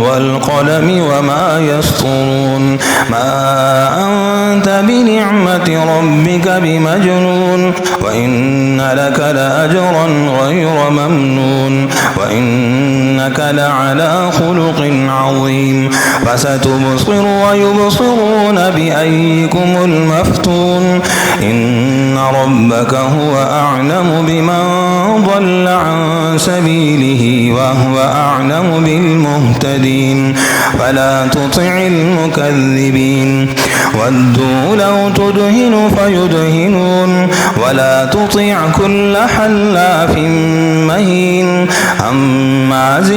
والقلم وما يسطرون ما أنت بنعمة ربك بمجنون وإن لك لأجرا غير ممنون وإنك لعلى خلق عظيم فستبصر ويبصرون بأيكم المفتون إن ربك هو أعلم بمن ضل عن سبيله وهو أعلم بالمهتدين فلا تطع المكذبين ودوا لو تدهن فيدهنون ولا تطع كل حلاف مهين هماز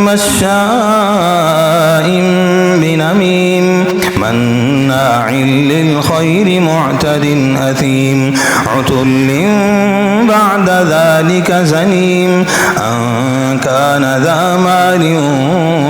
مشاء بنميم مناع للخير معتد أثيم عتل بعد ذلك زنيم أن كان ذا مال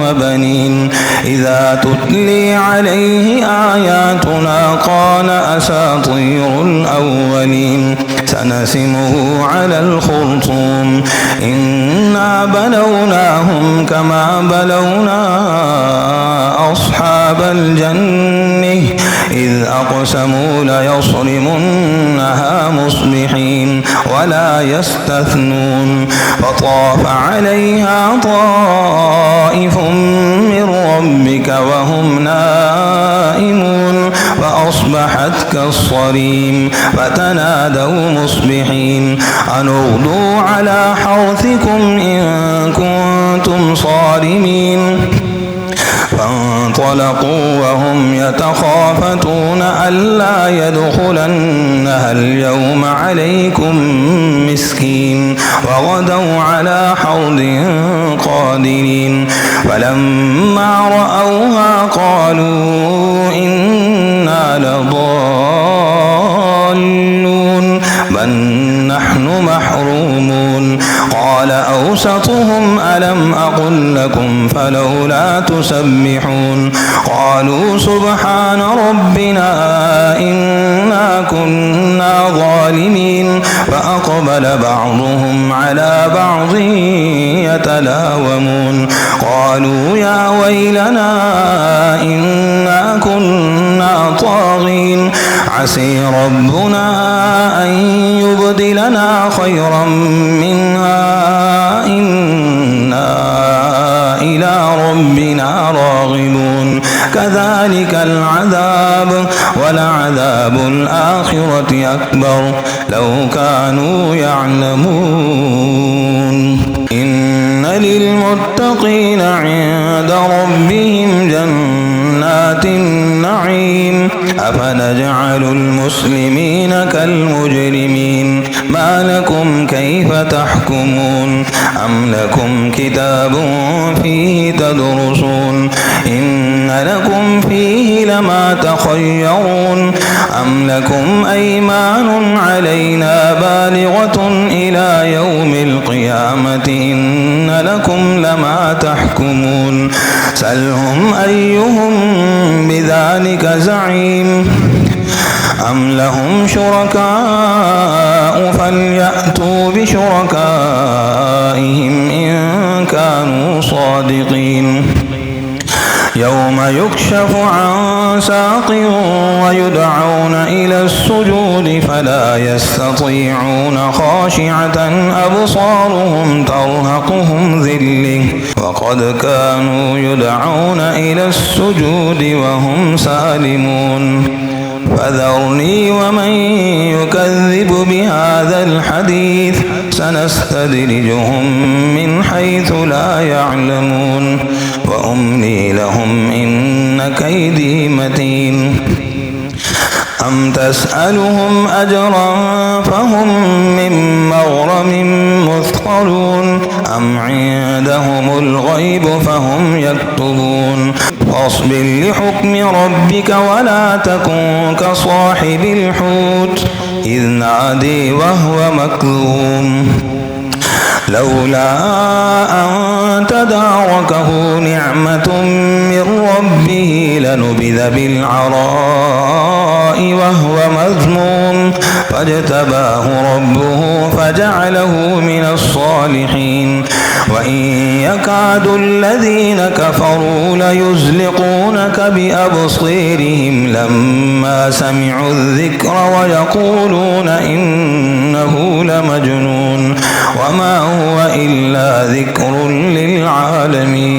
وبنين إذا تتلي عليه آياتنا قال أساطير الأولين سنسمه على الخرطوم إنا بلوناهم كما بلونا أصحاب الجنة إذ أقسموا ليصرمنها مصبحين ولا يستثنون فطاف عليها طائف من ربك وهم نائمون فأصبحت كالصريم فتنادوا مصبحين أن اغدوا على حرثكم إن كنتم صارمين فانطلقوا وهم يتخافتون ألا يدخلنها اليوم عليكم مسكين وغدوا على حرد قادرين فلما رأوها قالوا إنا لضالون بل نحن محرومون قال أوسطهم ألم أقل لكم فلولا تسبحون قالوا سبحان ربنا إنا كنا ظالمين فأقبل بعضهم على بعض يتلاومون قالوا يا ويلنا إنا كنا طاغين عسي ربنا أن يبدلنا خيرا منها إنا إلى ربنا راغبون كذلك العذاب ولعذاب الآخرة أكبر لو كانوا يعلمون إن للمتقين عند ربهم جنات النعيم أفنجعل المسلمين كالمجرمين ما لكم كيف تحكمون أم لكم كتاب فيه تدرسون إن لكم فيه لما تخيرون أم لكم أيمان علينا بالغة إلى يوم القيامة إن لكم لما تحكمون سلهم أيهم بذلك زعيم أم لهم شركاء فليأتوا بشركائهم إن كانوا صادقين يوم يكشف عن ساق ويدعون إلى السجود فلا يستطيعون خاشعة أبصارهم ترهقهم ذلة وقد كانوا يدعون إلى السجود وهم سالمون فذرني ومن يكذب بهذا الحديث سنستدرجهم من حيث لا يعلمون وأملي لهم إن كيدي متين أم تسألهم أجرا فهم من مغرم مثقلون أم عندهم الغيب فهم يكتبون فاصبر لحكم ربك ولا تكن كصاحب الحوت إذ نادي وهو مكظوم لولا أن تداركه نعمة من ربه لنبذ بالعراء الضراء وهو مذموم فاجتباه ربه فجعله من الصالحين. وإن يكاد الذين كفروا ليزلقونك بأبصيرهم لما سمعوا الذكر ويقولون إنه لمجنون وما هو إلا ذكر للعالمين.